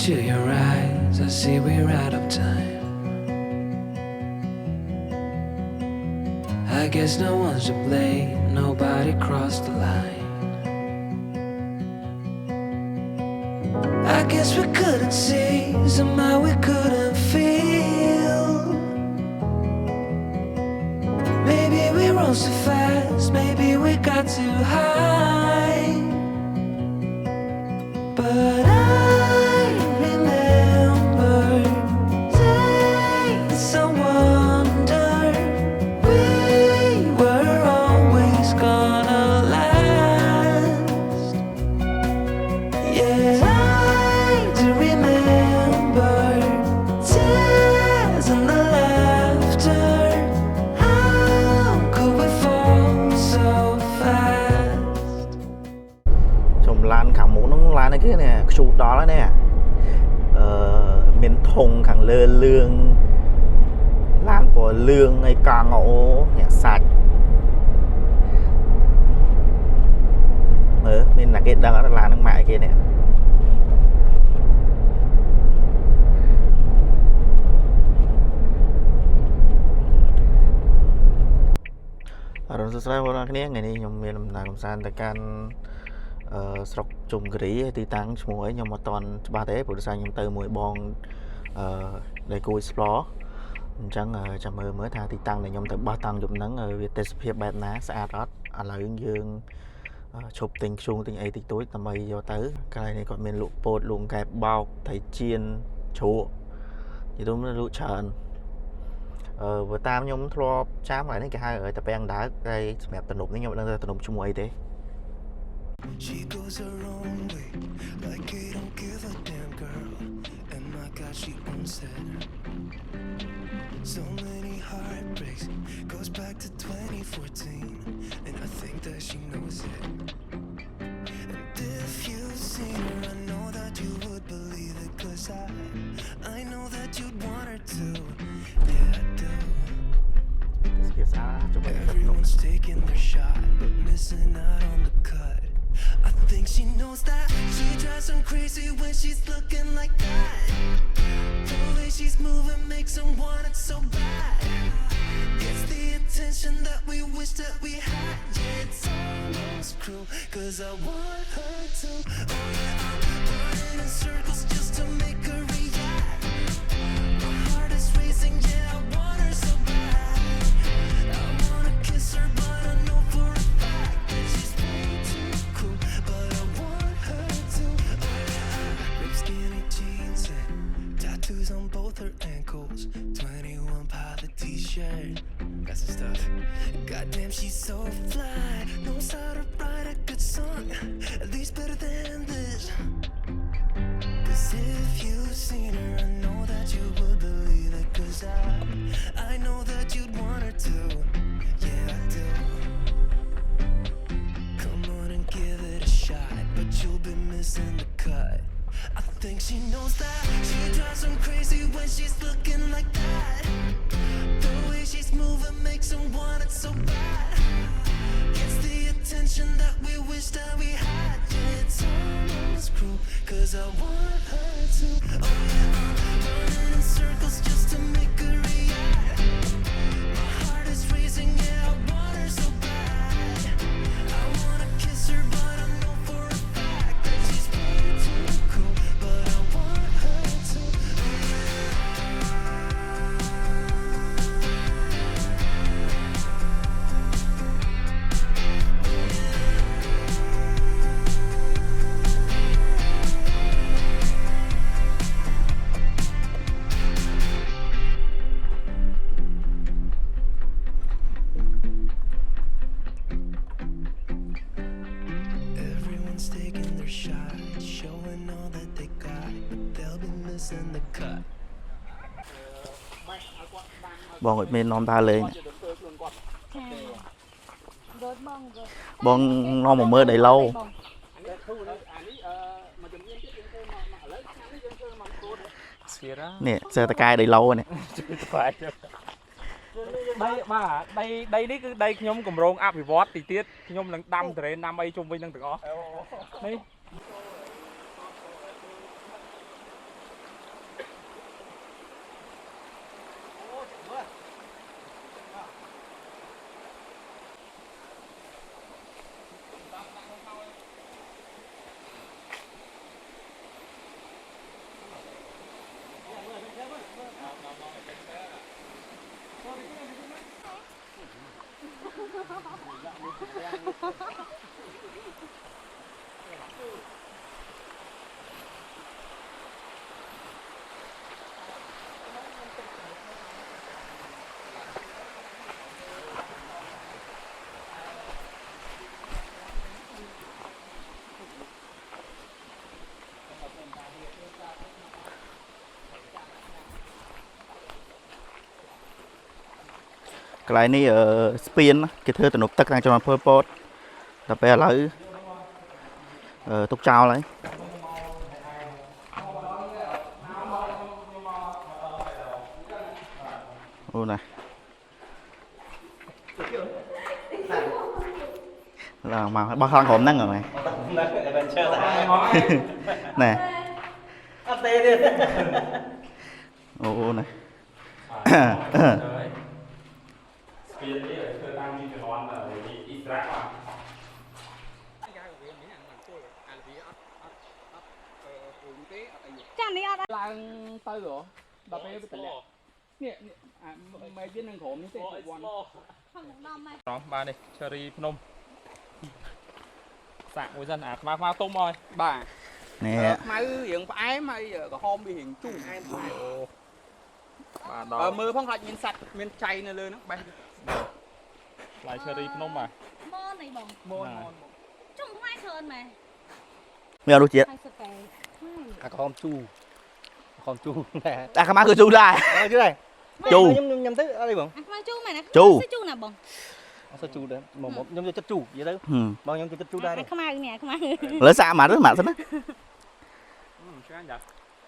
into your eyes, I see we're out of time. I guess no one's to blame, nobody crossed the line. I guess we couldn't see, somehow we couldn't feel. Maybe we rose too fast, maybe we got too high. But I remember days I wondered we were always gonna last. Yeah, I do remember tears and the laughter. How could we fall so fast? Trong lan cả mũ nó lan này kia nè, chụp đó là nè, miền thùng khẳng lơ lương, lan của lương ngay càng ngộ nhẹ sạch, mình là cái đang ở lan nước mại kia nè. Rồi sau đó cái ngày này nhung miền làm sao tại can sọc trùng gỉ thì tăng muối nhưng mà toàn ba thế buổi sáng nhung từ muối bòn để cô explore chẳng chăm mới tha thì tăng này nhung từ ba tăng dụng nắng ở Việt Nam bẹt ná xa đó là ứng dương chụp tình chuông tình ấy thì tối tầm mây do tới cái này còn miền lụa bột luồng kẹp bao thấy chiên chua thì đúng là lụa trần vừa tam nhung thua chám lại đến cái hai ở tập bèn đá đây mẹp tận nộp nhưng mà đang tận nộp chung ấy thế. She goes her own way, like I don't give a damn girl. And my God, she owns it. So many heartbreaks, goes back to 2014. And I think that she knows it. And if you've seen her, I know that you would believe it. Cause I know that you'd want her to. Yeah, I do. Everyone's taking their shot, but missing out on the cut. I think she knows that. She drives them crazy when she's looking like that. The way she's moving makes them want it so bad. Gets the attention that we wish that we had. Yeah, it's almost cruel, cause I want her to. Oh yeah, I'm running in circles just to make her react. My heart is racing, yeah, I want her so bad. I wanna kiss her, but I know for a fact that she's way too cool. But I want her to. Oh yeah, ripped skinny jeans and tattoos on both her ankles. 21 Pilot t-shirt, got some stuff. Goddamn, she's so fly. Knows how to write a good song, at least better than this. Cause if you've seen her, I know that you would believe it. Cause I know that you'd want her to. Yeah, I do. Come on and give it a shot, but you'll be missing the cut. I think she knows that. She drives them crazy when she's looking like that. The way she's moving makes them want it so bad. Gets the attention that we wish that we had. Yeah, it's almost cruel, cause I want her to. Oh yeah, I'm running in circles just to make her react. My heart is racing, yeah, I want her so bad. I wanna kiss her, but I know for a fact that she's way too cool. But I want her to. Everyone's taking their shot, showing all that they got, but they'll be missing the cut. Bọn ở bên non ta lên bọn non một mơ đầy lâu nè xe ta cai đầy lâu rồi nè. đây ní cứ đây nhóm cùng rong áp vót thì tiết nhóm lần đâm từ năm ấy chung với năng từng ó đấy cái này này ở spin cái thứ từ nộp tất đang cho nó phơi pot tập bé lấy tục trao lấy ô này là mà bao khăn hổm năng rồi này nè ô này lang tới rồi đập bê bị tẹt nè mấy viên năng khổm như thế đó ba đây cherry phnom sạc với dân ạt ma tôm rồi bà nè mai hiện phải mai giờ có hôm bị hiện chung bà đó mưa phong lạnh miền sạch miền chay này lên nó bay lại cherry phnom mà môn này bông môn chung không ai sơn mà mèo đâu chị hai sợi kè con chu nè à cái má cứ chu lại chứ này chu nhầm tới ở đây bông ăn mai chu mày nè Chu. chu nè bông sao chu đấy một nhầm cho chất chu vậy đó bao nhiêu cho chất chu đây ăn không ai nè không ai lấy xa mà rất mà thế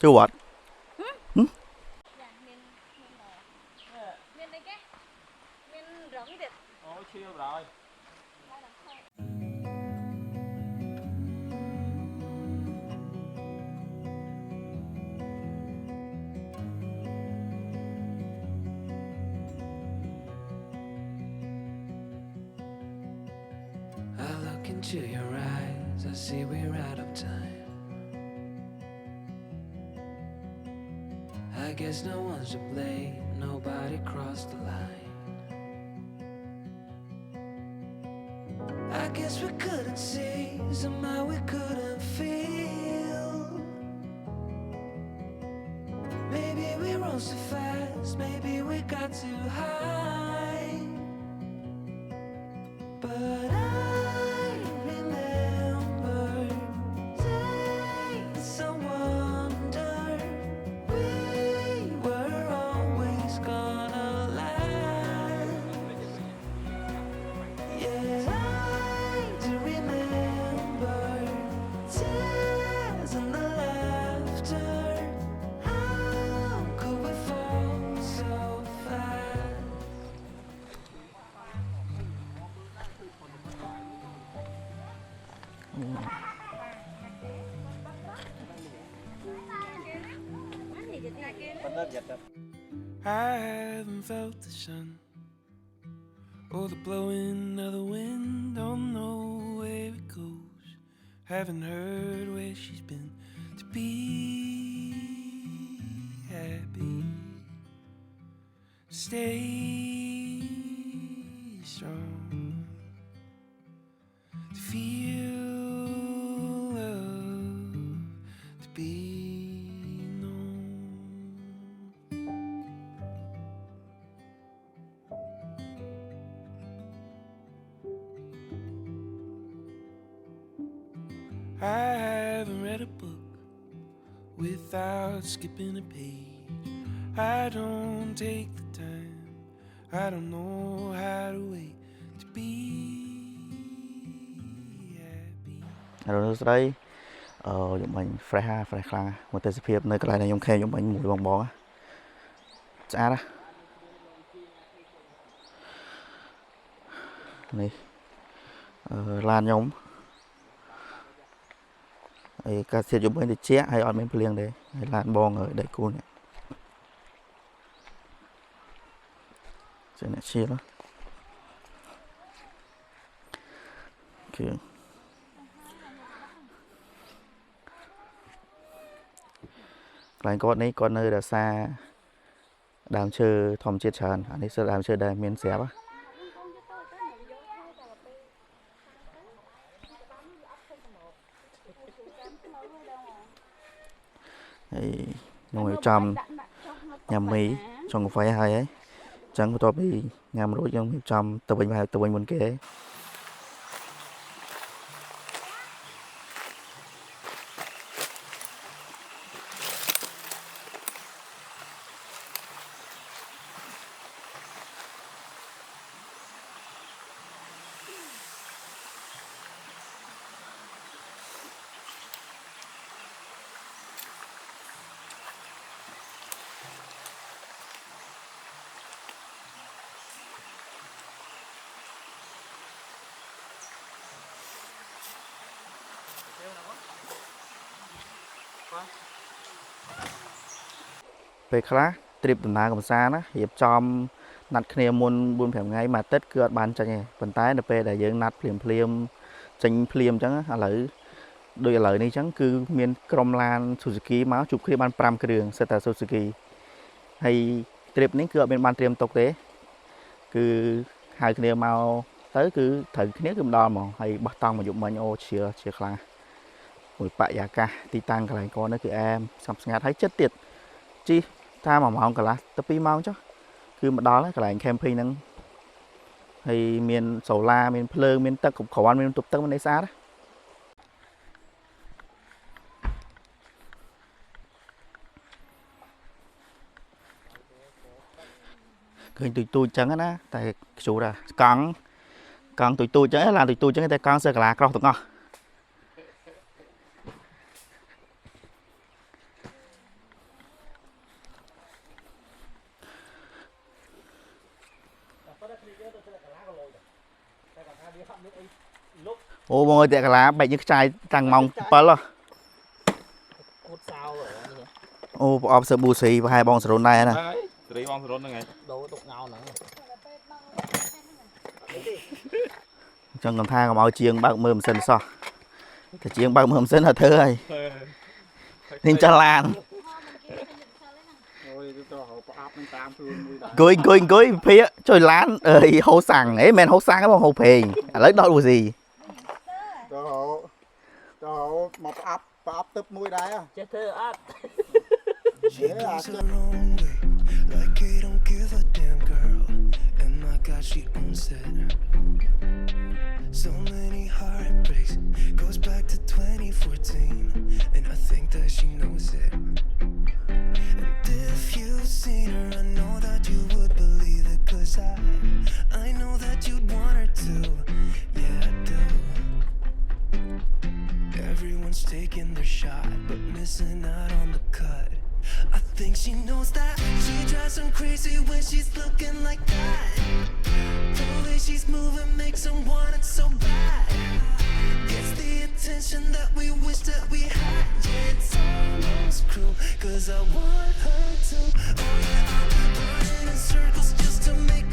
chu bọt miền đây cái miền rộng cái ôi chiêu rồi I look into your eyes, I see we're out of time. I guess no one's to blame, nobody crossed the line. I guess we couldn't see, somehow we couldn't feel. Maybe we rose too fast, maybe we got too high. But I remember days I wonder we were always gonna last. Yeah, I do remember tears and the laughter. How could we fall so fast? I haven't felt the sun or the blowing of the wind. Don't know where it goes. Haven't heard where she's been to be happy. Stay strong to feel love, to be known. I haven't read a book without skipping a page. I don't take the time. I don't know how to wait to be happy. rồi đây dùng mình fresh khang một tên phiệp nơi cái này dùng khe dùng mình mùi bong bóng xa đó này lan nhóm ca sĩ dùng mình để che hay on bên liền đấy hay lan bong ở đây cô này sẽ này chia đó okay. Lại con này con nơi là xa đàm chơi thòm chết tràn anh ấy sẽ đàm chơi đài miền xẹp á ngồi trong nhà Mỹ trong phải hay ấy chẳng có to bị nhà rồi trong tàu bình bên kia ពេលខ្លះទ្រីបដំណើរកំសាន្តណារៀបចំណាត់គ្នាមុន 4-5 ថ្ងៃមួយអាទិត្យគឺអត់បានចាញ់ទេប៉ុន្តែនៅពេលដែលយើងណាត់ភ្លាមចេញភ្លាមអញ្ចឹងឥឡូវដូចឥឡូវនេះអញ្ចឹងគឺមានក្រុមឡាន Suzuki មកជួបគ្នាបាន5គ្រឿងសិតតែ Suzuki ហើយទ្រីបនេះគឺអត់មានបានត្រៀមទុកទេគឺហៅគ្នាមកទៅគឺត្រូវគ្នាគឺម្ដងហ្មងហើយបោះតង់មកយប់មិញអូជាខ្លាំងមួយបរិយាកាសទីតាំងកន្លែងកននេះគឺអែមស្ងប់ស្ងាត់ហើយចិត្តទៀតជីថា1ម៉ោងកន្លះទៅ2ម៉ោងចុះគឺមកដល់ហើយកន្លែង camping ហ្នឹងហើយមានសូឡាមានភ្លើងមានទឹកគ្រប់គ្រាន់មានទប់ទឹកមានអីស្អាតឃើញទូចចឹងណាតែខ្ជូតកង់ទូចចឹងឡានទូចចឹងតែកង់សើកាឡាក្រោះទាំងអស់អូបងអើយតែកាឡាបែកយើងខ្ចាយតាំងម៉ោង 7 ហ៎ កូតសោអូប្រអប់សើប៊ូស៊ីប្រហែលបងសរុនដែរណា ហើយសេរីបងសរុនហ្នឹងហើយដូរទុកងោហ្នឹង ចឹងគាត់ថាកុំឲ្យជាងបើកមើលម៉ាស៊ីនសោះតែជាងបើកមើលម៉ាស៊ីនអត់ធ្វើហើយនេះចាស់ឡានអូយទៅប្រអប់នឹងតាមខ្លួនមួយដែរអង្គុយភៀកជួយឡានអើយហូសាំងហ៎មិនហូសាំងទេបងហូព្រេងឥឡូវដល់ប៊ូស៊ីទៅមកប្រអប់ទឹកមួយដែរចេះធ្វើអត់ She goes her own way, like he don't give a damn girl. And my God, she owns it. So many heartbreaks, goes back to 2014, and I think that she knows it. And if you've seen her, I know that you would believe it, 'cause I know that you'd want her to. Yeah, I do. Everyone's taking their shot, but missing out on the cut. I think she knows that she drives them crazy when she's looking like that. The way she's moving makes them want it so bad. Gets the attention that we wish that we had. Yeah, it's almost cruel, 'cause I want her to. Oh yeah, I'm running in circles just to make